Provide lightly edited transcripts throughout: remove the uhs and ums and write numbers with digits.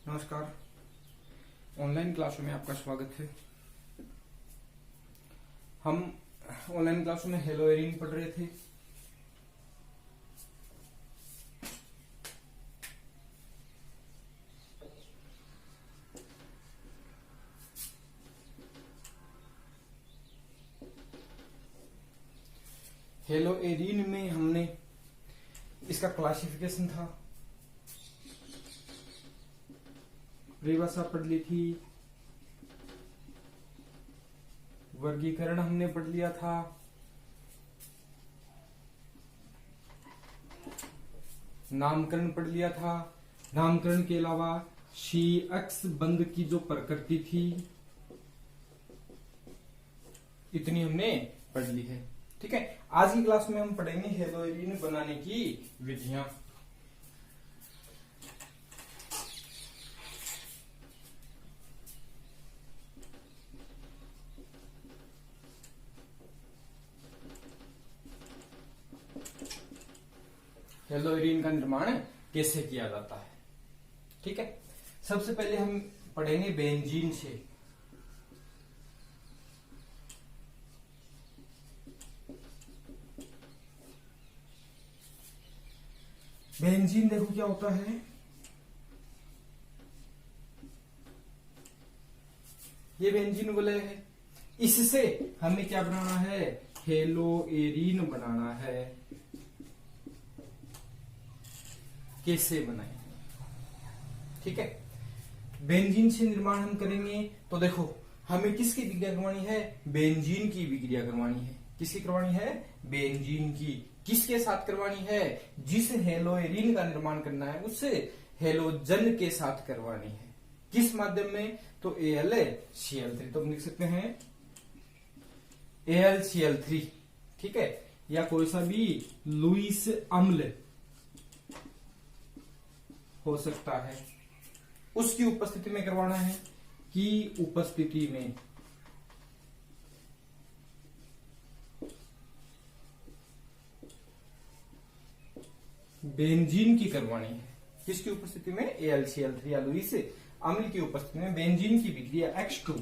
नमस्कार। ऑनलाइन क्लासों में आपका स्वागत है। हम ऑनलाइन क्लासों में हेलो एरिन पढ़ रहे थे। हेलो एरिन में हमने इसका क्लासिफिकेशन था, परिभाषा पढ़ ली थी, वर्गीकरण हमने पढ़ लिया था, नामकरण पढ़ लिया था। नामकरण के अलावा शी अक्ष बंध की जो प्रकृति थी, इतनी हमने पढ़ ली है। ठीक है, आज की क्लास में हम पढ़ेंगे हेलो एरिन बनाने की विधियां। हेलो एरिन का निर्माण कैसे किया जाता है। ठीक है, सबसे पहले हम पढ़ेंगे बेंजीन से। बेंजीन देखो क्या होता है। ये बेंजीन वलय है, इससे हमें क्या बनाना है, हेलो एरिन बनाना है। कैसे बनाएंगे, ठीक है। बेंजीन से निर्माण हम करेंगे तो देखो हमें किसकी विक्रिया करवानी है, बेंजीन की विक्रिया करवानी है। किसकी करवानी है, बेंजीन की। किसके साथ करवानी है, जिस हेलो एरिन का निर्माण करना है उससे हेलोजन के साथ करवानी है। किस माध्यम में, तो AlCl3। तो हम लिख सकते हैं AlCl3, ठीक है, या कोई सा भी लुईस अम्ल हो सकता है, उसकी उपस्थिति में करवाना है। की उपस्थिति में बेंजीन की करवानी है। किसकी उपस्थिति में, AlCl3 या लुईस अम्ल की उपस्थिति में बेंजीन की विक्रिया X2।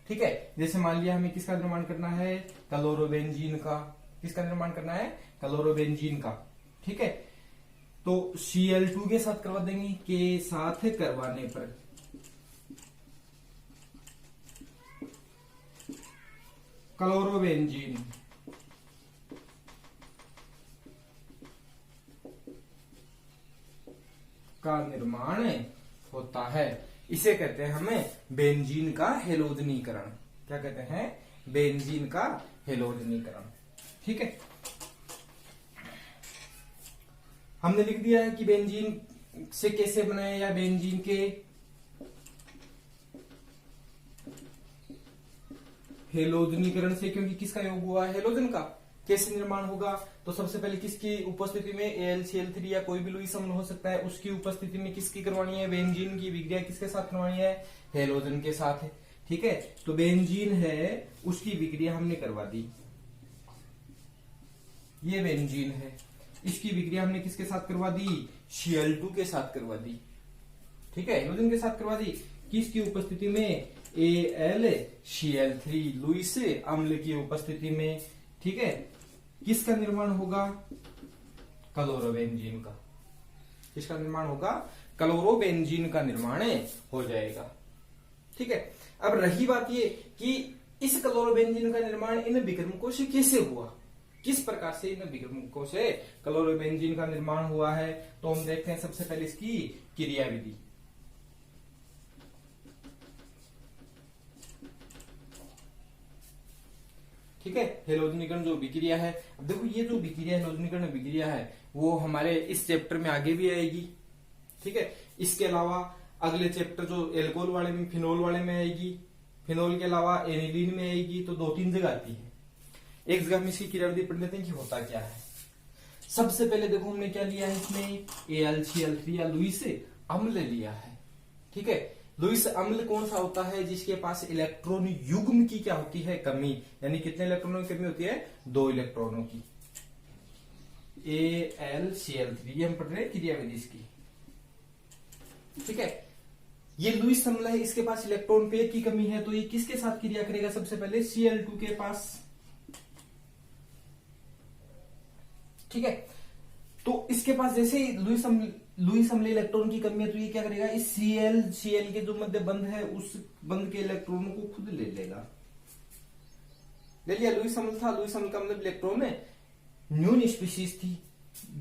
ठीक है, जैसे मान लिया हमें किसका निर्माण करना है, क्लोरोबेंजीन का। किसका निर्माण करना है, क्लोरोबेंजीन का। ठीक है, तो Cl2 के साथ करवा देंगे। के साथ करवाने पर क्लोरोबेंजीन का निर्माण होता है। इसे कहते हैं हमें बेंजीन का हेलोजनीकरण। क्या कहते हैं, बेंजीन का हेलोजनीकरण। ठीक है, हमने लिख दिया है कि बेंजीन से कैसे बनाए, या बेंजीन के हेलोजनीकरण से, क्योंकि किसका योग हुआ है, हेलोजन का। कैसे निर्माण होगा, तो सबसे पहले किसकी उपस्थिति में, AlCl3 या कोई भी लुईस अम्ल हो सकता है, उसकी उपस्थिति में किसकी करवानी है, बेंजीन की विक्रिया किसके साथ करवानी है, हेलोजन के साथ है। ठीक है, तो बेंजीन है, उसकी विक्रिया हमने करवा दी। ये बेंजीन है, इसकी विक्रिया हमने किसके साथ करवा दी, Cl2 के साथ करवा दी। ठीक है, हेलोजन के साथ करवा दी। किसकी उपस्थिति में, AlCl3 लुईस अम्ल की उपस्थिति में। ठीक है, किसका निर्माण होगा, क्लोरोबेंजीन का। किसका निर्माण होगा, क्लोरोबेंजीन का निर्माण हो जाएगा। ठीक है, अब रही बात ये कि इस क्लोरोबेंजीन का निर्माण इन विक्रमकों से कैसे हुआ, किस प्रकार से इन विक्रमकों से क्लोरोबेंजीन का निर्माण हुआ है, तो हम देखते हैं सबसे पहले इसकी क्रियाविधि। ठीक है, हेलोजनीकरण जो विक्रिया है, अब देखो ये जो विक्रिया हेलोजनीकरण विक्रिया है वो हमारे इस चैप्टर में आगे भी आएगी। ठीक है, इसके अलावा अगले चैप्टर जो एल्कोहल वाले में, फिनोल वाले में आएगी। फिनोल के अलावा एनिलीन में आएगी। तो 2-3 जगह आती है। एक जगह में इसकी क्रियाविधि पढ़ लेते हैं कि होता क्या है। सबसे पहले देखो हमने क्या लिया है इसमें, AlCl3 या लुईस अम्ल लिया है। ठीक है, लुईस अम्ल कौन सा होता है, जिसके पास इलेक्ट्रॉन युग्म की क्या होती है, कमी। यानी कितने इलेक्ट्रॉनों की कमी होती है, 2 इलेक्ट्रॉनों की। AlCl3 ये हम पढ़ रहे हैं क्रियाविधि इसकी। ठीक है, ये लुईस अम्ल है, इसके पास इलेक्ट्रॉन पेयर की कमी है, तो ये किसके साथ क्रिया करेगा? सबसे पहले Cl2 के पास। ठीक है, तो इसके पास जैसे ही लुईस अम्ल इलेक्ट्रॉन की कमी है, तो ये क्या करेगा? इस Cl के जो मध्य बंध है उस बंध के इलेक्ट्रॉनों को खुद ले लेगा। ले लिया, लुईस अम्ल था, लुईस अम्ल का मतलब इलेक्ट्रॉन है न्यून स्पीशीज थी।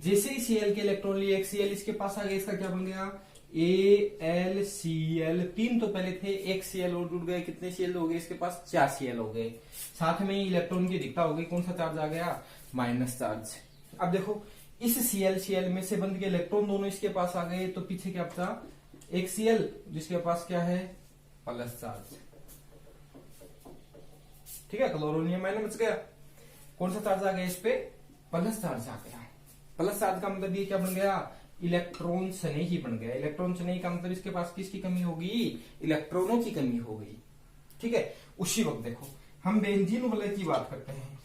जैसे ही Cl के इलेक्ट्रॉन लिए, एक Cl इसके पास आ गया, इसका क्या बन गया? AlCl। तीन तो पहले थे, एक Cl और जुड़ गए, कितने Cl हो गए इसके पास? 4 Cl हो गए। साथ में ही इलेक्ट्रॉन की अधिकता हो गई, कौन सा चार्ज आ गया? Minus charge. अब देखो इस Cl में से बंध के इलेक्ट्रॉन दोनों इसके पास आ गए, तो पीछे क्या बचा? एक Cl जिसके पास क्या है? Plus charge. ठीक है, क्लोरोनियम आयन बच गया। कौन सा चार्ज आ गया इस पे? प्लस चार्ज आ गया। प्लस चार्ज का मतलब ये क्या बन गया? इलेक्ट्रॉन स्नेही बन गया। इलेक्ट्रॉन स्नेही का मतलब इसके पास किसकी कमी होगी? इलेक्ट्रॉनों की कमी हो गई। ठीक है, उसी वक्त देखो हम बेंजीन वलय की बात करते हैं।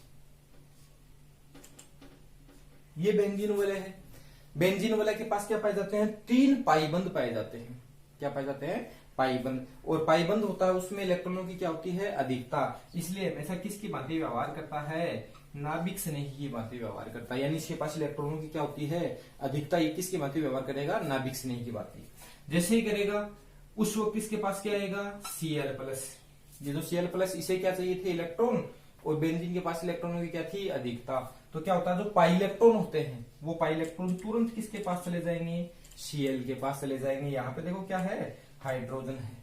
ये बेंजीन वलय है। बेंजीन वलय के पास क्या पाए जाते हैं? 3 पाईबंद पाए जाते हैं। क्या पाए जाते हैं? पाईबंद। और पाईबंद होता है उसमें इलेक्ट्रॉनों की क्या होती है? अधिकता। इसलिए हमेशा किसकी भांति व्यवहार करता है? नाभिक स्नेही की भांति व्यवहार करता है। यानी इसके पास इलेक्ट्रॉनों की क्या होती है? अधिकता। ये किसकी भांति व्यवहार करेगा? नाभिक स्नेही की भांति। जैसे ही करेगा उस वक्त इसके पास क्या आएगा? Cl+। ये जो Cl+, इसे क्या चाहिए थे? इलेक्ट्रॉन। और बेंजीन के पास इलेक्ट्रॉनों की क्या थी? अधिकता। तो क्या होता है? जो पाई इलेक्ट्रॉन होते हैं वो पाई इलेक्ट्रॉन तुरंत किसके पास चले जाएंगे? Cl के पास चले जाएंगे। यहाँ पे देखो क्या है? हाइड्रोजन है।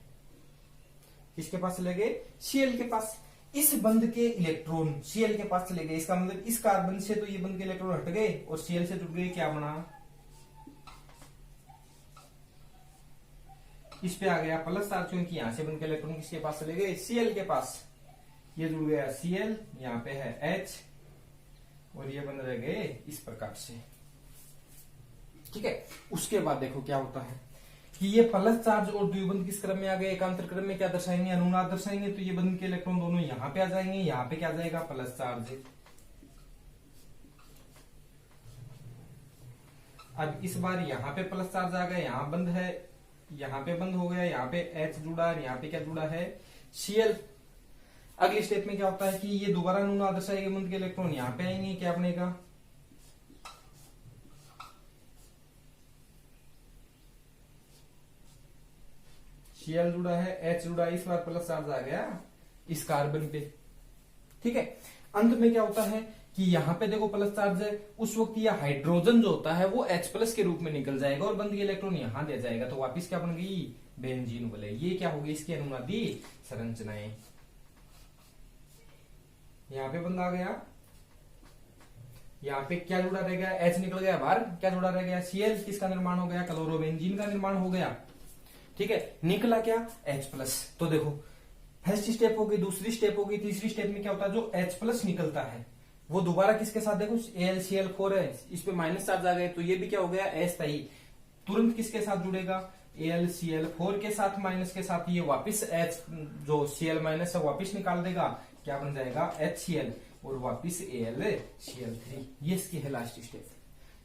किसके पास चले गए? Cl के पास। इस बंध के इलेक्ट्रॉन Cl के पास चले गए, इसका मतलब इस कार्बन से तो ये बंध के इलेक्ट्रॉन हट गए और Cl से जुड़ गए। क्या बना? इस पे आ गया प्लस चार्ज, क्योंकि यहां से बंध के इलेक्ट्रॉन किसके पास चले गए? Cl के पास। ये जुड़ गया Cl, यहाँ पे है H और ये बंध रह गए इस प्रकार से। ठीक है, उसके बाद देखो क्या होता है कि ये प्लस चार्ज और द्विबंध किस क्रम में आ गए? एकांतर क्रम में क्या दर्शाएंगे? अनुनाद दर्शाएंगे। तो ये बंध के इलेक्ट्रॉन दोनों यहाँ पे आ जाएंगे। यहाँ पे क्या आ जाएगा? Plus charge. अब इस बार यहाँ पे प्लस चार्ज आ गया, यहाँ बंद है, यहाँ पे बंद हो गया, यहाँ पे H जुड़ा है, यहाँ पे क्या जुड़ा है? Cl। अगले स्टेप में क्या होता है कि ये दोबारा अनुनाद दर्शाएंगे, बंध के इलेक्ट्रॉन यहाँ पे आएंगे। क्या बनेगा? Cl जुड़ा है, H जुड़ा है, इस बार प्लस चार्ज आ गया इस कार्बन पे। ठीक है, अंत में क्या होता है कि यहाँ पे देखो प्लस चार्ज है, उस वक्त ये हाइड्रोजन जो होता है वो H+ के रूप में निकल जाएगा और बंध के इलेक्ट्रॉन यहाँ दे जाएगा। तो वापिस क्या बन गई? बेंजीन वलय। ये क्या होगी? इसकी अनुनादी संरचनाएं। यहाँ पे बंद आ गया, यहाँ पे क्या जुड़ा रह गया? H निकल गया बाहर, क्या जुड़ा रह गया? Cl। किसका निर्माण हो गया? क्लोरोबेंजीन का निर्माण हो गया। ठीक है, निकला क्या? H+। तो देखो फर्स्ट स्टेप हो गई, दूसरी स्टेप हो गई, तीसरी स्टेप में क्या होता है? जो H+ निकलता है वो दोबारा किसके साथ? देखो AlCl4 है, इस पे माइनस चार्ज आ गए, तो ये भी क्या हो गया? अस्थायी। तुरंत किसके साथ जुड़ेगा? AlCl4 के साथ, माइनस के साथ। ये वापिस H जो Cl- है वापिस निकाल देगा। क्या बन जाएगा? HCl और वापिस AlCl3। ये इसकी है लास्ट स्टेप।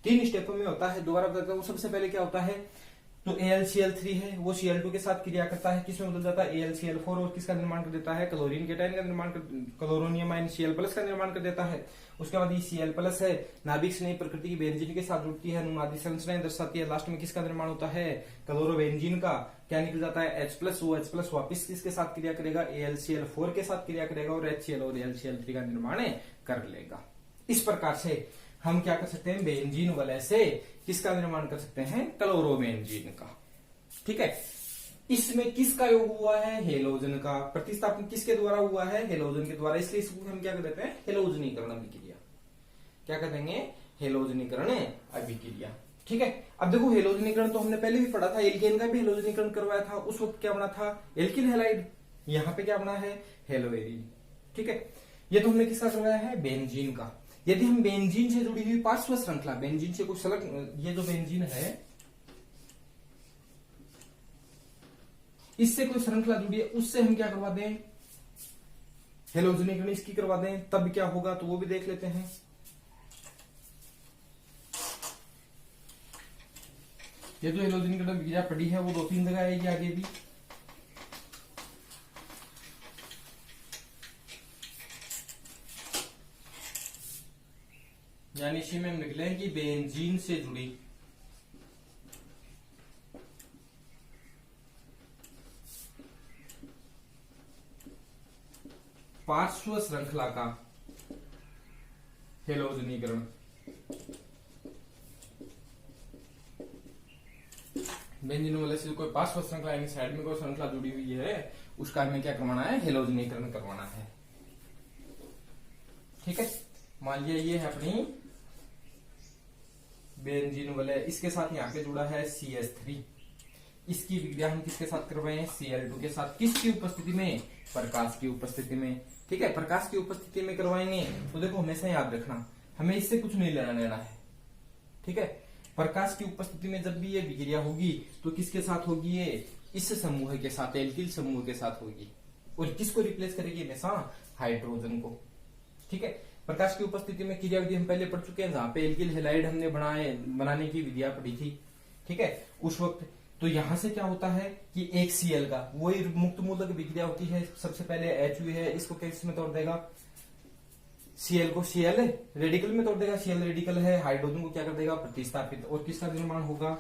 3 स्टेपों में होता है। दोबारा बताता हूं, सबसे पहले क्या होता है? तो AlCl3 है वो Cl2 के साथ क्रिया करता है, किसमें बदल जाता है? AlCl4 और किसका निर्माण कर देता है? क्लोरीन केटाइन का निर्माण कर, क्लोरोनियम आयन Cl+ का निर्माण कर देता है। उसके बाद ये Cl+ है, नाभिक स्नेही प्रकृति की बेंजीन के साथ जुड़ती है, अनुनादी संरचनाएं दर्शाती है। लास्ट में किसका निर्माण होता है? क्लोरोबेंजीन का। क्या निकल जाता है? H+। वो H+ वापिस किसके साथ क्रिया करेगा? AlCl4 के साथ क्रिया करेगा और HCl और AlCl3 का निर्माण कर लेगा। इस प्रकार से हम क्या कर सकते हैं? बेंजीन वलय से किसका निर्माण कर सकते हैं? क्लोरोबेंजीन का। ठीक है, इसमें किसका योग हुआ है? हेलोजन का। प्रतिस्थापन किसके द्वारा हुआ है? हेलोजन के द्वारा। इसलिए इसको हम क्या कर देते हैं? हेलोजनीकरण अभिक्रिया। क्या कर देंगे? हेलोजनीकरण अभिक्रिया। ठीक है, अब देखो हेलोजनीकरण तो हमने पहले भी पढ़ा था, एल्केन का भी हेलोजनीकरण करवाया था। उस वक्त क्या बना था? Alkyl halide. यहाँ पे क्या बना है? हेलोएरिन। ठीक है, ये तो हमने किसका करवाया है? बेंजीन का। यदि हम बेंजीन से जुड़ी हुई पार्श्व श्रृंखला, बेंजीन से कुछ अलग, ये जो बेंजीन है इससे कोई श्रृंखला जुड़ी है, उससे हम क्या करवा दें? हेलोजनीकरण इसकी करवा दें, तब क्या होगा? तो वो भी देख लेते हैं। ये जो हेलोजनीकरण क्रिया पड़ी है वो 2-3 जगह आएगी आगे भी। यानी इसी में हम लिख लें कि बेंजीन से जुड़ी पार्श्व श्रृंखला का हेलोजनीकरण बेंजीन वाले से कोई पार्श्व श्रृंखला यानी साइड में कोई श्रृंखला जुड़ी हुई है, उसका हमें क्या करवाना है, हेलोजनीकरण करवाना है। ठीक है, मान लिया ये है अपनी बेंजीन वाले, इसके साथ यहाँ पे जुड़ा है CH3। इसकी विक्रिया हम किसके साथ करवाएं, Cl2 के साथ। किसकी उपस्थिति में, प्रकाश की उपस्थिति में। ठीक है, प्रकाश की उपस्थिति में करवाएंगे तो देखो हमेशा याद रखना, हमें इससे कुछ नहीं लेना देना है। ठीक है, प्रकाश की उपस्थिति में जब भी ये विक्रिया होगी तो किसके साथ होगी, ये इस समूह के साथ, एल्किल समूह के साथ होगी। और किसको रिप्लेस करेगी, हमेशा हाइड्रोजन को। ठीक है, प्रकाश की उपस्थिति में क्रिया विधि हम पहले पढ़ चुके हैं, जहां पे एल्किल हैलाइड हमने बनाने की विधियां पढ़ी थी। ठीक है, उस वक्त तो यहां से क्या होता है कि एक Cl का वही मुक्त मूलक विक्रिया होती है। सबसे पहले Hu है, इसको किस में तोड़ देगा, Cl को Cl रेडिकल में तोड़ देगा, Cl रेडिकल है, हाइड्रोजन को क्या कर देगा, प्रतिस्थापित। और किसका निर्माण होगा,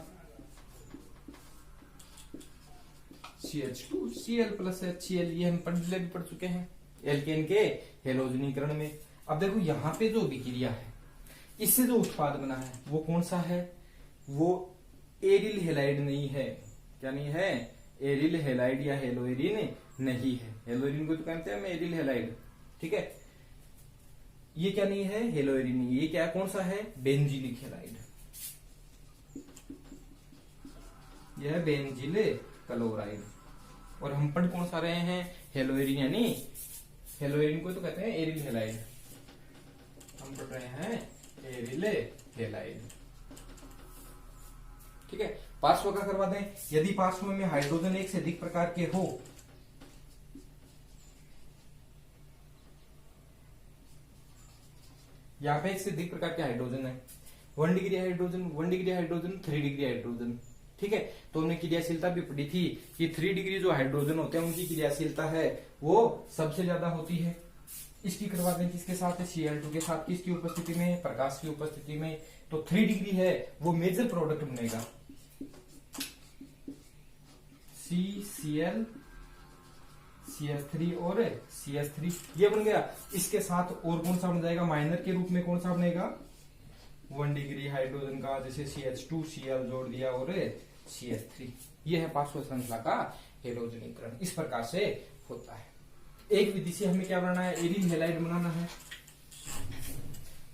CH2 Cl प्लस HCl। ये हम पहले भी पढ़ चुके हैं एल्केन के हेलोजनीकरण में। अब देखो यहाँ पे जो विक्रिया है, इससे जो उत्पाद बना है वो कौन सा है, वो एरिल हेलाइड नहीं है। क्या नहीं है, एरिल हेलाइड या हेलोइरिन नहीं है। हेलोइरिन को तो कहते हैं हम एरिल हेलाइड। ठीक है, ये क्या नहीं है, हेलोइरिन। ये क्या कौन सा है, बेंजीलिक हेलाइड। यह है बेंजील क्लोराइड। और हम पढ़ कौन सा रहे हैं, हेलोइरिन, यानी हेलोइरिन को तो कहते हैं एरिल हेलाइड। हम पढ़ रहे हैं एरिल हेलाइड। ठीक है, पार्श्व का करवा दें। यदि पार्श्व में हाइड्रोजन एक से अधिक प्रकार के हो, यहां पे एक से अधिक प्रकार के हाइड्रोजन है, 1 degree hydrogen, 1 degree hydrogen, 3 degree hydrogen. ठीक है, तो हमने क्रियाशीलता भी पढ़ी थी कि 3 डिग्री जो हाइड्रोजन होते हैं उनकी क्रियाशीलता है वो सबसे ज्यादा होती है। इसकी करवा दें किसके साथ है, Cl2 के साथ। किसकी उपस्थिति में, प्रकाश की उपस्थिति में। तो 3 डिग्री है वो मेजर प्रोडक्ट बनेगा, CCl CH3 और CH3 ये बन गया। इसके साथ और कौन सा बन जाएगा, माइनर के रूप में कौन सा बनेगा, 1 डिग्री हाइड्रोजन का, जैसे CH2 Cl जोड़ दिया और CH3। ये है पार्श्व श्रृंखला का हेलोजनीकरण, इस प्रकार से होता है। एक विधि से हमें क्या बनाना है, एरिल हेलाइड बनाना है।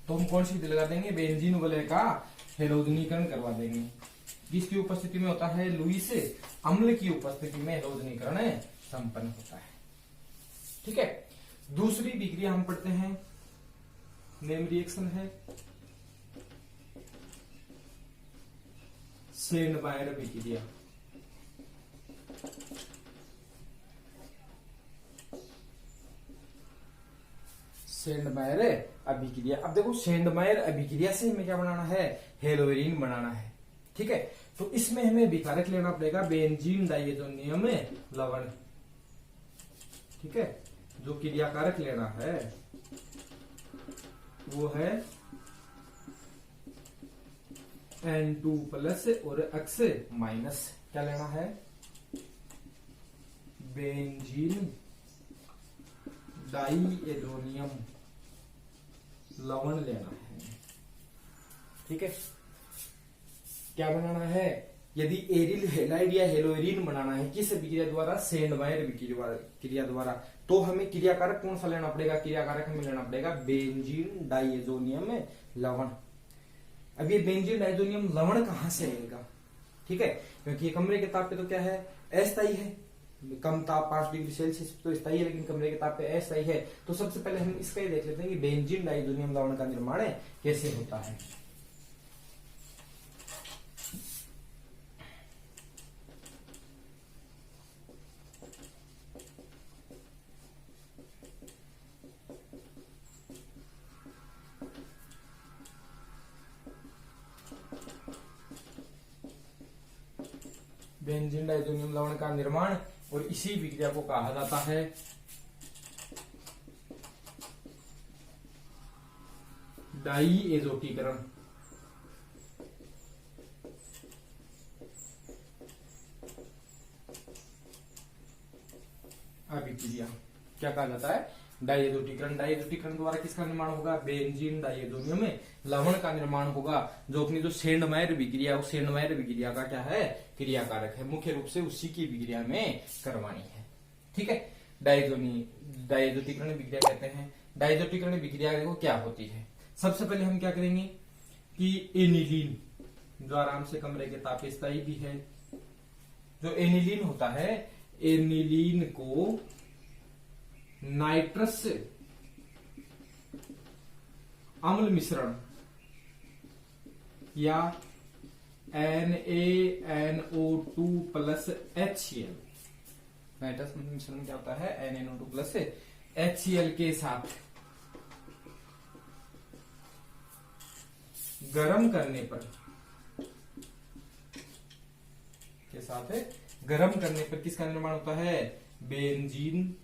तो हम कौन सी विधि लगा देंगे, बेंजीन वलय का हेलोजनीकरण करवा देंगे। जिसकी उपस्थिति में होता है, लुईस अम्ल की उपस्थिति में हेलोजनीकरण संपन्न होता है। ठीक है, दूसरी विक्रिया हम पढ़ते हैं, नेम रिएक्शन है सेनबायर विक्रिया। सेंडमायर अभिक्रिया। अब देखो सेंडमायर अभिक्रिया से हमें क्या बनाना है, हेलोइरिन बनाना है। ठीक है, तो इसमें हमें विकारक लेना पड़ेगा बेंजीन डाइएजोनियम लवण। ठीक है, जो क्रियाकारक लेना है वो है N2 प्लस और X माइनस। क्या लेना है, बेंजीन डाइएजोनियम लवण लेना है। ठीक है, क्या बनाना है, यदि एरिल हेलाइड या हेलोइरिन बनाना है किस विक्रिया द्वारा, सेंडमायर क्रिया द्वारा, तो हमें क्रियाकारक कौन सा लेना पड़ेगा, क्रियाकारक हमें लेना पड़ेगा बेंजीन डाइएजोनियम लवण। अब ये बेंजीन डाइएजोनियम लवण कहां से आएगा, ठीक है, क्योंकि कमरे के ताप पे तो क्या है, अस्थायी है। कम ताप 5 डिग्री सेल्सियस तो स्थायी है, लेकिन कमरे के ताप पे अस्थायी है। तो सबसे पहले हम इसका ही देख लेते हैं कि बेंजीन डाइएजोनियम लवण का निर्माण कैसे होता है। बेंजीन डाइएजोनियम लवण का निर्माण, और इसी विक्रिया को कहा जाता है डाई एजोटीकरण। अभिक्रिया क्या कहा जाता है? डाइएजोटीकरण। डाइएजोटीकरण द्वारा किसका निर्माण होगा? बेंजीन डाइएजोनियम में लवण का निर्माण होगा, जो अपनी जो सेंडमायर विक्रिया, उस सेंडमायर विक्रिया का क्या है? क्रियाकारक है। मुख्य रूप से उसी की विक्रिया में करवानी है। ठीक है, डाइएजोटीकरण विक्रिया कहते हैं। डाइएजोटीकरण विक्रिया देखो क्या होती है। सबसे पहले हम क्या करेंगे कि एनिलीन, जो आराम से कमरे के तापस्थायी भी है, जो एनिलीन होता है, एनिलीन को नाइट्रस अम्ल मिश्रण या NaNO2 प्लस HCl, नाइट्रस अम्ल मिश्रण क्या होता है? NaNO2 प्लस HCl के साथ गर्म करने पर, किसका निर्माण होता है? बेंजीन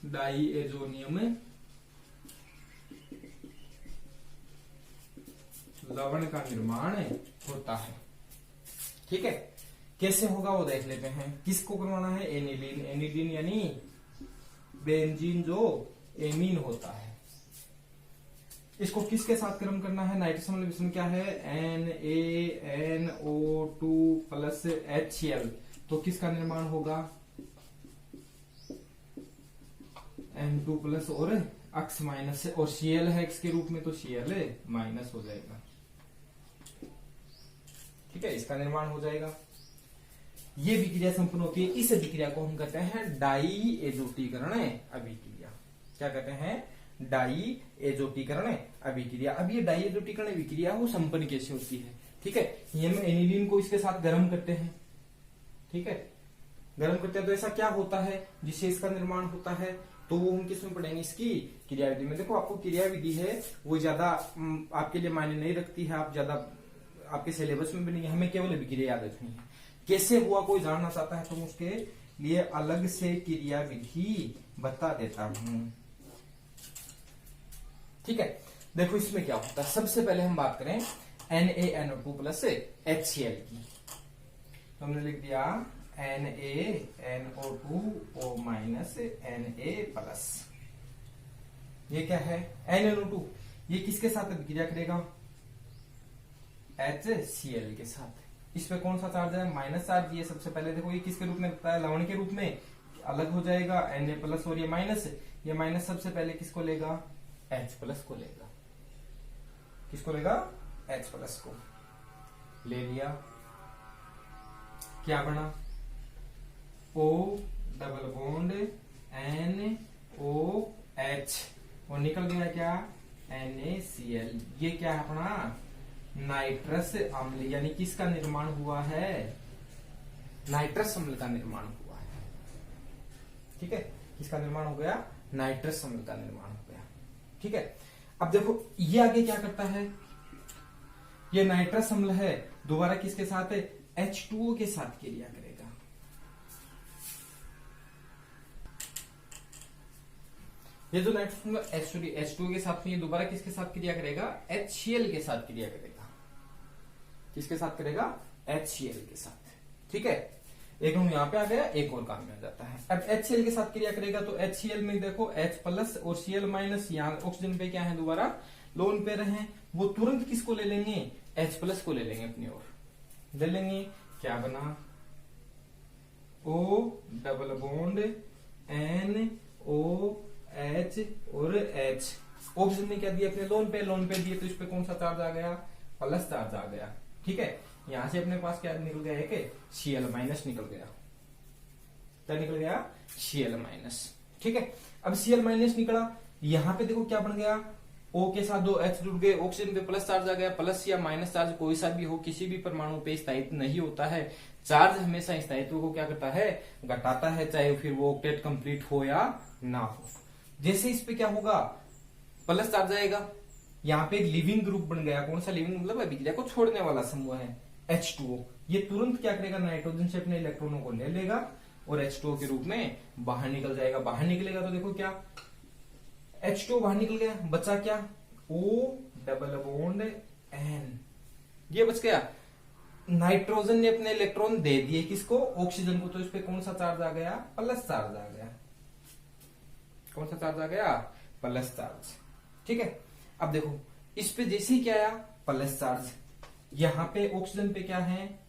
डाइएजोनियम लवण का निर्माण होता है। ठीक है, कैसे होगा वो देख लेते हैं। किसको करवाना है? एनिलीन। एनिलीन यानी बेंजीन जो एमीन होता है, इसको किसके साथ गर्म करना है? नाइट्रस अम्ल मिश्रण क्या है? NaNO2 plus HCl। तो किसका निर्माण होगा? N2 प्लस और X माइनस, और Cl है X के रूप में, तो Cl माइनस हो जाएगा। ठीक है, इसका निर्माण हो जाएगा। ये विक्रिया संपन्न होती है। इस विक्रिया को हम कहते हैं डाई एजोटीकरण अभिक्रिया। क्या कहते हैं? डाई एजोटीकरण अभिक्रिया। अब ये डाई एजोटीकरण विक्रिया वो संपन्न कैसे होती है? ठीक है, ये हम एनिलीन को इसके साथ गर्म करते हैं। ठीक है, गर्म करते हैं तो ऐसा क्या होता है जिससे इसका निर्माण होता है? तो वो हम किसमें पढ़ेंगे? इसकी क्रियाविधि में। देखो, आपको क्रियाविधि है वो ज्यादा आपके लिए मायने नहीं रखती है, आप ज्यादा आपके सिलेबस में भी नहीं है, हमें केवल विक्रिया याद रखनी है। कैसे हुआ कोई जानना चाहता है तो मैं उसके लिए अलग से क्रियाविधि बता देता हूं। ठीक है, देखो इसमें क्या होता है। सबसे पहले हम बात करें NaNO2 प्लस HCl की, तो हमने लिख दिया NaNO2 माइनस Na प्लस। ये क्या है? NaNO2, ये किसके साथ विक्रिया करेगा? HCl के साथ। इस पे कौन सा चार्ज है? Minus charge. ये सबसे पहले देखो, ये किसके रूप में लगता है? लवण के रूप में अलग हो जाएगा। Na प्लस और ये माइनस सबसे पहले किसको लेगा? H प्लस को लेगा। किसको लेगा? H प्लस को ले लिया। क्या बना? O डबल बॉन्ड NOH, और निकल गया क्या? NaCl। ये क्या है अपना? नाइट्रस अम्ल, यानी किसका निर्माण हुआ है? नाइट्रस अम्ल का निर्माण हुआ है। ठीक है, किसका निर्माण हो गया? नाइट्रस अम्ल का निर्माण हो गया। ठीक है, अब देखो ये आगे क्या करता है? ये नाइट्रस अम्ल है, दोबारा किसके साथ है? H2O के साथ क्रिया करेगा। ये जो नाइट्रस अम्ल H2O के साथ में, ये दोबारा किसके साथ क्रिया करेगा? HCl के साथ क्रिया करेगा। किसके साथ करेगा? HCl के साथ। ठीक है, एक रूम यहाँ पे आ गया, एक और काम में आ जाता है। अब HCl के साथ क्रिया करेगा तो HCl में देखो H प्लस और Cl माइनस, यहाँ ऑक्सीजन पे क्या है? दोबारा लोन पे रहे, वो तुरंत किसको ले लेंगे? H प्लस को ले लेंगे अपनी ओर, ले लेंगे। क्या बना? O डबल बॉन्ड NOH और H। ऑक्सीजन ने क्या दिया? अपने लोन पे दिए, तो इस पे कौन सा चार्ज आ गया? प्लस चार्ज आ गया। ठीक है, यहां से अपने पास क्या निकल गया है कि Cl माइनस निकल गया। क्या निकल गया? Cl minus. ठीक है, अब Cl माइनस निकला, यहां पे देखो क्या बन गया? O के साथ दो H जुड़ गए, ऑक्सीजन पे प्लस चार्ज आ गया। प्लस या माइनस चार्ज कोई सा भी हो, किसी भी परमाणु पे स्थायित्व नहीं होता है। चार्ज हमेशा स्थायित्व को क्या करता है? घटाता है, चाहे फिर वो ऑक्टेट कंप्लीट हो या ना हो। जैसे इस पे क्या होगा? प्लस चार्ज आएगा, यहाँ पे एक लिविंग ग्रुप बन गया। कौन सा लिविंग? मतलब अभिक्रिया को छोड़ने वाला समूह है H2O। ये तुरंत क्या करेगा? नाइट्रोजन से अपने इलेक्ट्रॉनों को ले लेगा, और H2O के रूप में बाहर निकल जाएगा। बाहर निकलेगा तो देखो क्या, H2O बाहर निकल गया, बचा क्या, O डबल बॉन्ड N, ये बच गया। नाइट्रोजन ने अपने इलेक्ट्रॉन दे दिए किसको, ऑक्सीजन को, तो इस पे कौन सा चार्ज आ गया, प्लस चार्ज आ गया। कौन सा चार्ज आ गया, प्लस चार्ज। ठीक है, अब देखो इस पे जैसे ही क्या आया, प्लस चार्ज। यहां पे ऑक्सीजन पे क्या है,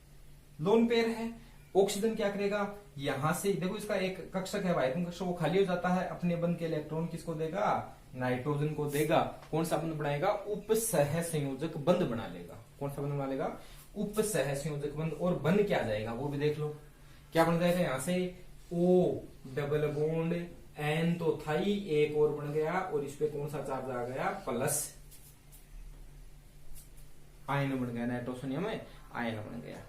लोन पेयर है। ऑक्सीजन क्या करेगा, यहां से देखो इसका एक कक्षक है, वायतन कक्षक, वो खाली हो जाता है, अपने बंध के इलेक्ट्रॉन किसको देगा, नाइट्रोजन को देगा। कौन सा बंध बनाएगा, उप सह संयोजक बंध बना लेगा। कौन सा बंध बना लेगा, उप सह संयोजक बंध। और बंध क्या आ जाएगा वो भी देख लो, क्या बन जाएगा, यहां से O डबल बॉन्ड N तो था ही, एक और बन गया, और इस पे कौन सा चार्ज आ गया, प्लस आयन बन गया, नाइट्रोसोनियम में आयन बन गया।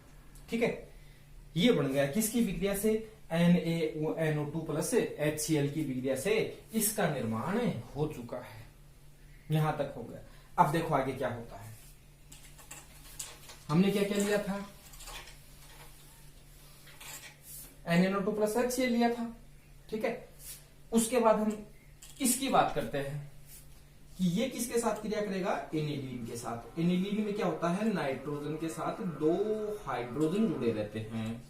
ठीक है, ये बन गया किसकी विक्रिया से, NaNO2 प्लस HCl की विक्रिया से इसका निर्माण हो चुका है। यहां तक हो गया। अब देखो आगे क्या होता है। हमने क्या क्या लिया था, NaNO2 प्लस HCl लिया था। ठीक है, उसके बाद हम इसकी बात करते हैं कि ये किसके साथ क्रिया करेगा, एनिलीन के साथ। एनिलीन में क्या होता है, नाइट्रोजन के साथ दो हाइड्रोजन जुड़े रहते हैं।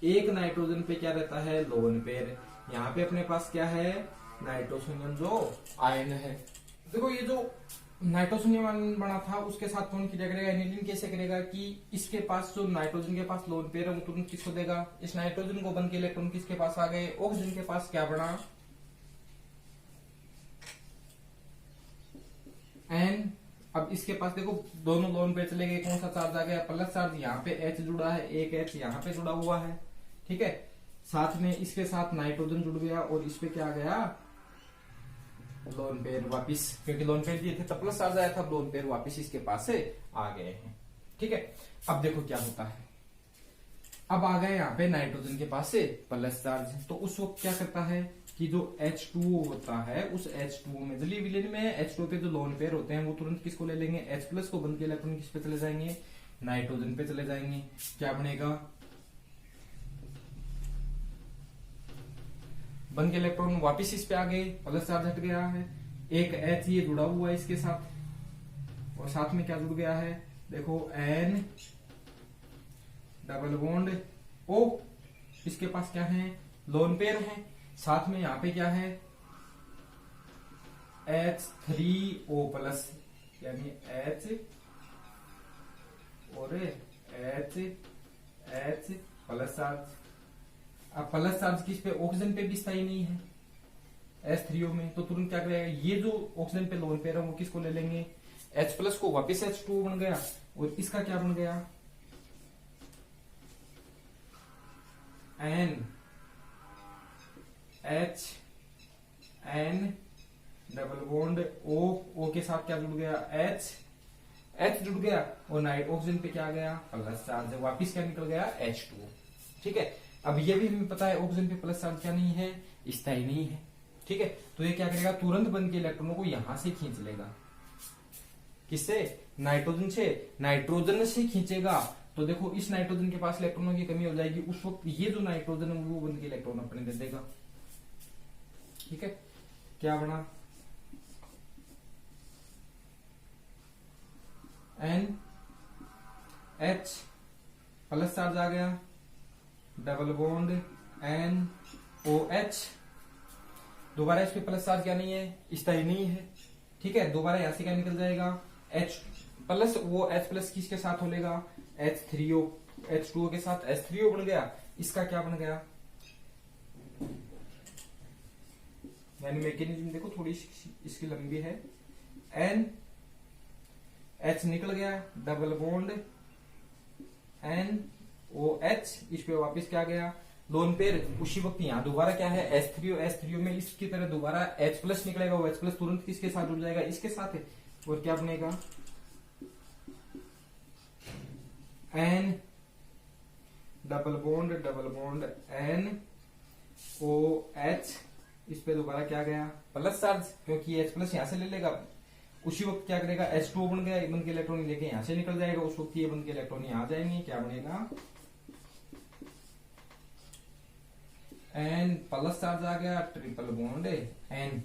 एक नाइट्रोजन पे क्या रहता है, लोन पेयर। यहाँ पे अपने पास क्या है, नाइट्रोसोनियम जो आयन है। देखो ये जो नाइट्रोसोनियम आयन बना था उसके साथ कौन क्रिया करेगा, एनिलीन कैसे करेगा कि इसके पास जो नाइट्रोजन के पास लोन पेयर है वो तुरंत किसको देगा, इस नाइट्रोजन को बन के इलेक्ट्रॉन किसके पास आ गए, ऑक्सीजन के पास क्या बना, एन। अब इसके पास देखो दोनों लोन पे चले गए, कौन सा चार्ज आ गया, प्लस चार्ज। यहाँ पे H जुड़ा है, एक H यहाँ पे जुड़ा हुआ है। ठीक है, साथ में इसके साथ नाइट्रोजन जुड़ गया, और इस पे क्या आ गया, लोन पेयर वापिस, क्योंकि लोन पेयर दिए थे तब प्लस चार्ज आया था, लोन पेयर वापिस इसके पास से आ गए हैं। ठीक है, अब देखो क्या होता है, अब आ गए यहाँ पे नाइट्रोजन के पास से प्लस चार्ज। तो उस वक्त क्या करता है कि जो H2O होता है, उस H2O में जलीय विलयन में H2O पे जो लोन पेयर होते हैं वो तुरंत किसको ले लेंगे, H प्लस को बंद के इलेक्ट्रॉन किस पे चले जाएंगे, नाइट्रोजन पे चले जाएंगे। क्या बनेगा, बंद के इलेक्ट्रॉन वापिस इस पे आ गए, प्लस चार्ज हट गया है। एक H ये जुड़ा हुआ है इसके साथ, और साथ में क्या जुड़ गया है, देखो N डबल बॉन्ड O। इसके पास क्या है, लोन पेयर है। साथ में यहाँ पे क्या है, H3O प्लस, यानी H और H प्लस चार्ज। अब प्लस चार्ज किस पे, ऑक्सीजन पे भी स्थायी नहीं है H3O में, तो तुरंत क्या करेगा, ये जो ऑक्सीजन पे लोन पेयर है वो किसको ले लेंगे, H प्लस को, वापिस H2O बन गया, और इसका क्या बन गया, N H N double bond O के साथ क्या जुड़ गया, H जुड़ गया, और नाइट ऑक्सीजन पे क्या आ गया, प्लस चार्ज। वापिस क्या निकल गया, H2O। ठीक है, अब ये भी हमें पता है ऑक्सीजन पे प्लस चार्ज क्या नहीं है, स्थायी नहीं है। ठीक है, तो ये क्या करेगा, तुरंत बन के इलेक्ट्रॉनों को यहां से खींच लेगा, किससे, नाइट्रोजन से, नाइट्रोजन से खींचेगा। तो देखो इस नाइट्रोजन के पास इलेक्ट्रॉनों की कमी हो जाएगी, उस वक्त ये जो नाइट्रोजन है वो बन के इलेक्ट्रॉन अपने दे देगा। ठीक है, क्या बना, N H प्लस चार्ज आ गया, डबल बॉन्ड NOH। दोबारा इस पे प्लस चार्ज क्या नहीं है, स्थायी नहीं है। ठीक है, दोबारा यहां से क्या निकल जाएगा, H प्लस, वो H प्लस किसके साथ हो लेगा, H3O, H2O के साथ H3O बन गया। इसका क्या बन गया, यानी मैकेनिज्म देखो थोड़ी इसकी लंबी है, N H निकल गया, डबल बॉन्ड NOH, इस पे वापिस क्या गया, लोन पेयर। उसी वक्त यहाँ दोबारा क्या है, H3O में इसकी तरह दोबारा H प्लस निकलेगा, वो H प्लस तुरंत किसके साथ जुड़ जाएगा, इसके साथ है, और क्या बनेगा, N डबल बॉन्ड NOH। इस पे दोबारा क्या गया, प्लस चार्ज, क्योंकि H प्लस यहां से ले लेगा। उसी वक्त क्या करेगा, H2O बन गया, बन के इलेक्ट्रॉन लेके यहां से निकल जाएगा, उस वक्त ये बन के इलेक्ट्रॉन यहां आ जाएंगे। क्या बनेगा, एन प्लस चार्ज आ गया, ट्रिपल बॉन्ड एन,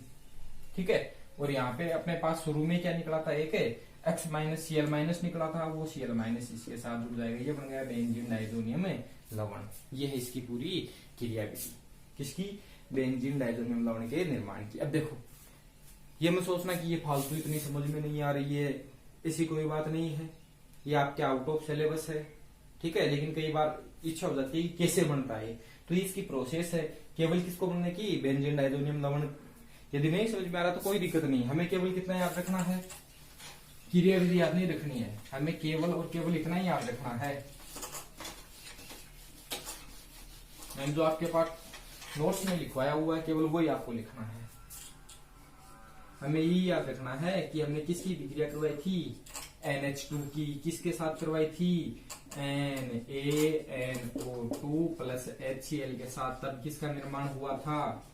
ठीक है। और यहाँ पे अपने पास शुरू में क्या निकला था, एक एक्स माइनस Cl माइनस निकला था, वो Cl माइनस इसके साथ जुड़ जाएगा, ये बन गया बेंजीन डाइजोनियम लवण। ये है इसकी पूरी क्रियाविधि, किसकी, बेंजीन डाइजोनियम लवण के निर्माण की। अब देखो ये मत सोचना कि ये फालतू इतनी समझ में नहीं आ रही है, ऐसी कोई बात नहीं है, ये आपके आउट ऑफ सिलेबस है, ठीक है। लेकिन कई बार इच्छा हो जाती है कि कैसे बनता है, तो इसकी प्रोसेस है केवल किसको बनने की, बेंजीन डाइजोनियम लवण। यदि नहीं समझ में आ रहा तो कोई दिक्कत नहीं, हमें केवल कितना याद रखना है, क्रियाविधि याद नहीं रखनी है, हमें केवल और केवल इतना ही याद रखना है। मैंने जो आपके पास नोट्स में लिखवाया हुआ है केवल वही आपको लिखना है। हमें ये याद रखना है कि हमने किसकी विक्रिया करवाई थी, NH2 की, किसके साथ करवाई थी, NaNO2 प्लस HCl के साथ। तब किसका निर्माण हुआ था,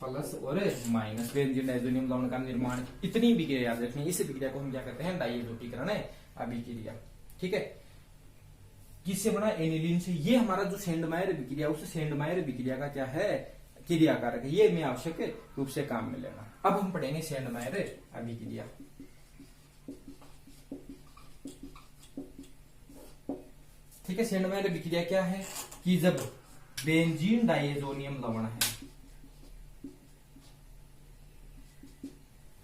प्लस और माइनस, बेंजीन डाइजोनियम लवण का निर्माण। इतनी विक्रिया याद रखनी है। इस विक्रिया को हम क्या कहते हैं, डाइएजोटीकरण अभिक्रिया, ठीक है। किससे बना, एनिलीन से। ये हमारा जो सेंडमायर विक्रिया, उस सेंडमायर विक्रिया का क्या है, क्रियाकारक है, ये में आवश्यक रूप से काम में लेना। अब हम पढ़ेंगे सेंडमायर अभिक्रिया। ठीक है, सेंडमायर अभिक्रिया क्या है कि जब बेंजीन डाइएजोनियम लवण है,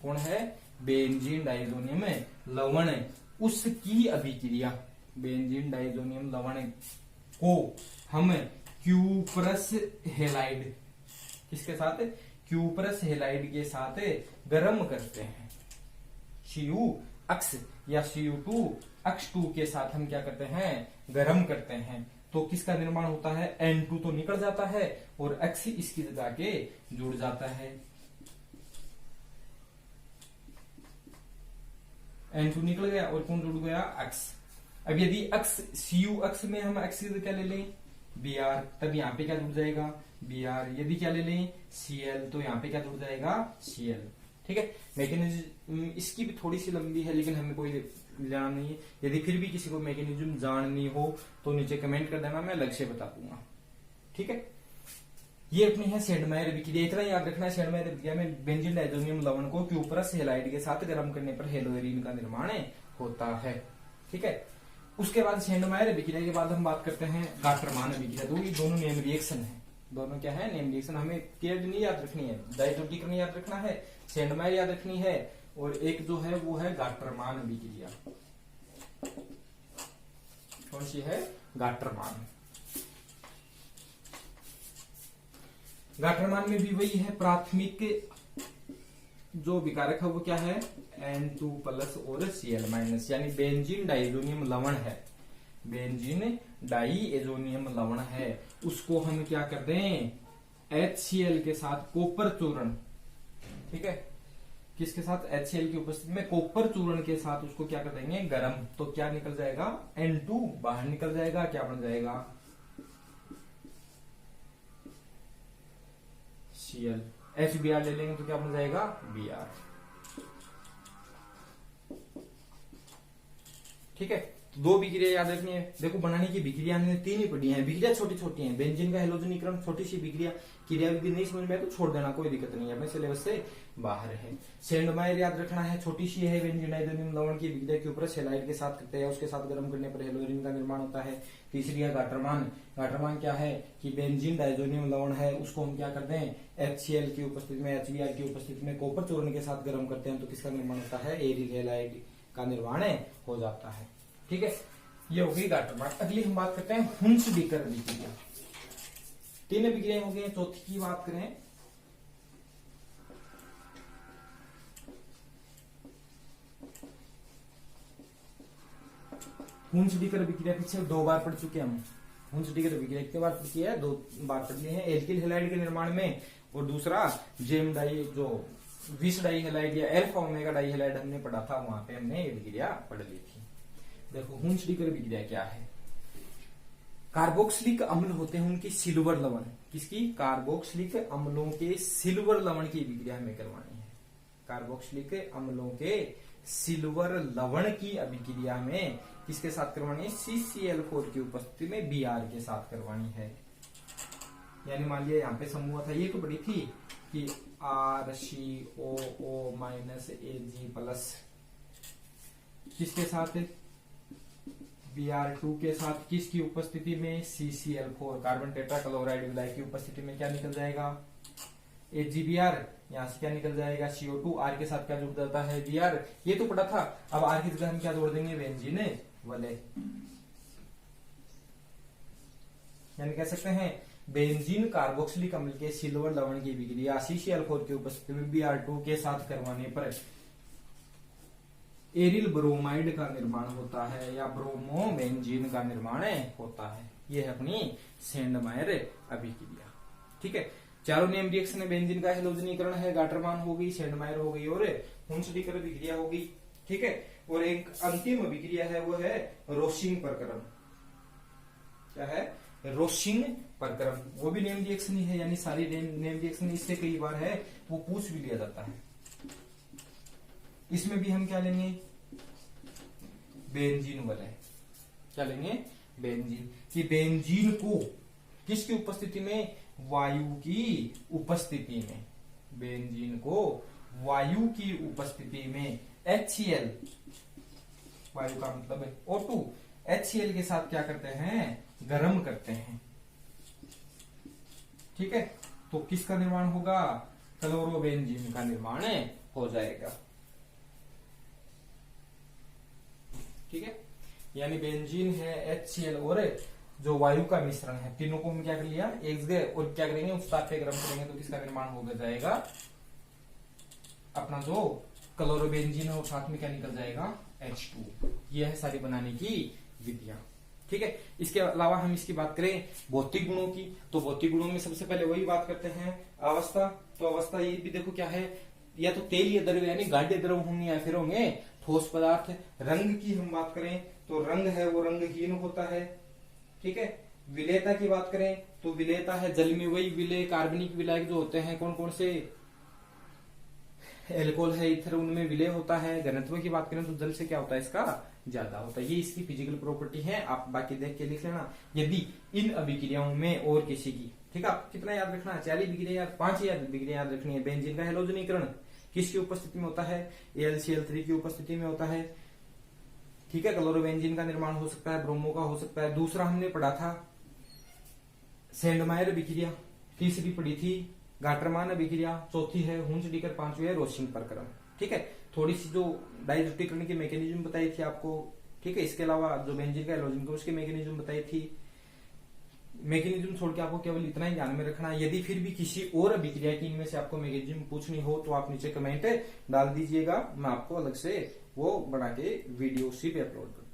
कौन है, बेंजीन डाइएजोनियम लवण, उसकी अभिक्रिया, बेंजीन डाइएजोनियम लवण को हम क्यूप्रस हेलाइड, किसके साथ, क्यूप्रस हेलाइड के साथ गर्म करते हैं। Cu अक्स या Cu2 अक्स 2 के साथ हम क्या करते हैं, गर्म करते हैं। तो किसका निर्माण होता है, N2 तो निकल जाता है और X इसकी जगह के जुड़ जाता है। N2 निकल गया और कौन जुड़ गया, X। अब यदि X Cu अक्स में हम X की जगह क्या ले लें, Br, तब यहाँ पे क्या जुड़ जाएगा, Br। यदि क्या ले लें, Cl, तो यहाँ पे क्या जुड़ जाएगा, Cl। ठीक है, मैकेनिज्म इसकी भी थोड़ी सी लंबी है लेकिन हमें कोई लेना नहीं है। यदि फिर भी किसी को मैकेनिज्म जाननी हो तो नीचे कमेंट कर देना, मैं अलग से बता दूंगा। ठीक है, ये अपनी है सेंडमायर अभिक्रिया। इतना याद रखना है, सेंडमायर अभिक्रिया में बेंजीन डाइजोनियम लवण को क्यूप्रस हेलाइड के साथ गर्म करने पर हेलोएरिन का निर्माण होता है। ठीक है, उसके बाद सेंडमायर अभिक्रिया के बाद हम बात करते हैं गाटरमान अभिक्रिया। ये दोनों नेम रिएक्शन है, दोनों क्या है, नेम रिएक्शन। हमें केवल नहीं याद रखनी है, डाइजोटीकरण याद रखना है, सेंडमायर याद रखनी है, और एक जो है वो है गाटरमान अभिक्रिया। कौन सी है, गाटरमान। गाटरमान में भी वही है, प्राथमिक जो विकारक है वो क्या है, N2 प्लस और Cl माइनस, यानी बेंजीन डाइजोनियम लवण है, बेंजीन डाइएजोनियम लवण है, उसको हम क्या करते हैं, HCl के साथ कॉपर चूर्ण। ठीक है, किसके साथ, HCl की उपस्थिति में कॉपर चूर्ण के साथ उसको क्या कर देंगे, गरम। तो क्या निकल जाएगा, N2 बाहर निकल जाएगा, क्या बन जाएगा, Cl। HBr ले लेंगे तो क्या बन जाएगा, Br। ठीक है, तो दो विक्रिया याद रखनी है। देखो बनाने की विक्रिया हमने तीन ही पढ़ी है, विक्रिया छोटी छोटी है। बेंजीन का हेलोजनीकरण छोटी सी विक्रिया, क्रियाविधि नहीं समझ में तो छोड़ देना, कोई दिक्कत नहीं है, अपने सिलेबस से बाहर है। सेंडमायर याद रखना है, छोटी सी है, बेंजीन डाइजोनियम लवण की विक्रिया के ऊपर हेलाइड के साथ करते हैं, उसके साथ गर्म करने पर हेलोएरिन का निर्माण होता है। तीसरी है गाटरमान। गाटरमान क्या है कि बेंजीन डाइजोनियम लवण है, उसको हम क्या करते हैं, HCl की उपस्थिति में, HBr की उपस्थिति में कॉपर चूर्ण के साथ गर्म करते हैं, तो किसका निर्माण होता है, एरिक हेलाइड का निर्माण हो जाता है। ठीक है, ये हो गई गाटरमान। अगली हम बात करते हैं हुंसडीकर अभिक्रिया। तीन अभिक्रिया हो गई, चौथी की बात करें, हुंसडीकर अभिक्रिया पीछे दो बार पढ़ चुके हैं हम। हुंसडीकर अभिक्रिया कितनी बार पढ़ी है, दो बार पढ़ ली है, एल्किल हेलाइड के निर्माण में, और दूसरा जेम डाई जो विस डाई हेलाइड या एल्फा ओमेगा डाई हेलाइड हमने पढ़ा था, वहां पे हमने अभिक्रिया पढ़ ली थी। देखो हुंसडीकर अभिक्रिया क्या है, कार्बोक्सिलिक अम्ल होते हैं उनकी सिल्वर लवण, किसकी, कार्बोक्सिलिक अम्लों के सिल्वर लवण की अभिक्रिया हमें करवानी है। कार्बोक्सिलिक अम्लों के सिल्वर लवण की अभिक्रिया में किसके साथ करवानी है, CCl4 की उपस्थिति में Br के साथ करवानी है। यानी मान लिया यहाँ पे समूह था, ये तो बड़ी थी कि RCOO -Ag प्लस किसके साथ, Br2 के साथ, किसकी उपस्थिति में, CCl4 कार्बन टेट्राक्लोराइड विलायक की उपस्थिति में क्या निकल जाएगा, AgBr। यहाँ से क्या निकल जाएगा, CO2। R के साथ क्या जुड़ जाता है, Br। ये तो पता था। अब R की जगह हम क्या जोड़ देंगे, बेंजीन वाले। यानी कह सकते हैं बेंजीन कार्बोक्सिलिक अम्ल के सिल्वर लवण की अभिक्रिया CCl4 की उपस्थिति में Br2 के साथ करवाने पर एरिल ब्रोमाइड का निर्माण होता है या ब्रोमोबेंजीन का निर्माण होता है। यह है अपनी सेंडमायर अभिक्रिया। ठीक है, चारों नेम रिएक्शन है। बेंजीन का हेलोजनीकरण है, गाटरमान हो गई, सेंडमायर हो गई और हुंसडीकर अभिक्रिया हो गई। ठीक है, और एक अंतिम अभिक्रिया है वो है रोशिंग प्रक्रम। क्या है, रोशिंग प्रक्रम। वो भी नेम रिएक्शन ही है, यानी सारी नेम रिएक्शन इससे कई बार है वो पूछ भी लिया जाता है। इसमें भी हम क्या लेंगे, बेंजीन वाले। क्या लेंगे, बेंजीन। कि बेंजीन को किसकी उपस्थिति में, वायु की उपस्थिति में, बेंजीन को वायु की उपस्थिति में HCl, वायु का मतलब है O2, HCl के साथ क्या करते हैं, गर्म करते हैं। ठीक है, तो किसका निर्माण होगा, क्लोरोबेंजीन का निर्माण हो जाएगा। ठीक है, यानी बेंजीन है, HCl और जो वायु का मिश्रण है, तीनों को हम क्या कर लिया, एक जगह, और क्या करेंगे, उस ताप पे गर्म करेंगे तो किसका निर्माण हो जाएगा, अपना जो क्लोरोबेंजीन है और साथ में क्या निकल जाएगा, H2। यह है सारी बनाने की विधियां। ठीक है, इसके अलावा हम इसकी बात करें भौतिक गुणों की, तो भौतिक गुणों में सबसे पहले वही बात करते हैं अवस्था। तो अवस्था ये भी देखो क्या है, या तो तेलीय द्रव्य यानी गाढ़े द्रव होंगे या फिर होंगे ठोस पदार्थ। रंग की हम बात करें तो रंग है वो रंगहीन होता है। ठीक है, विलेयता की बात करें तो विलेयता है जल में वही विलेय, कार्बनिक विलायक जो होते हैं कौन कौन से, एल्कोहल है, इथर, उनमें विलेय होता है। घनत्व की बात करें तो जल से क्या होता है, इसका ज्यादा होता है। ये इसकी फिजिकल प्रॉपर्टी है, आप बाकी देख के लिख लेना। यदि इन अभिक्रियाओं में और किसी की, ठीक है, आप कितना याद रखना है, 4 अभिक्रिया, 5 अभिक्रिया याद रखनी है। बेंजीन का हेलोजनीकरण किसकी उपस्थिति में होता है, AlCl3 की उपस्थिति में होता है। ठीक है, क्लोरोबेंजीन का निर्माण हो सकता है, ब्रोमो का हो सकता है। दूसरा हमने पढ़ा था सेंडमायर अभिक्रिया, तीसरी पढ़ी थी गाटरमान अभिक्रिया, चौथी है हुंसडीकर, पांचवी है रोशिंग प्रक्रम। ठीक है, थोड़ी सी जो डाइजोटिकरण की मैकेनिज्म बताई थी आपको। ठीक है, इसके अलावा जो बेंजीन का हेलोजन उसकी मैकेनिज्म बताई थी। मैकेनिज्म छोड़ के आपको केवल इतना ही ध्यान में रखना है। यदि फिर भी किसी और अभिक्रिया की इनमें से आपको मैकेनिज्म पूछनी हो तो आप नीचे कमेंट डाल दीजिएगा, मैं आपको अलग से वो बना के वीडियो उसी पे अपलोड करूंगा।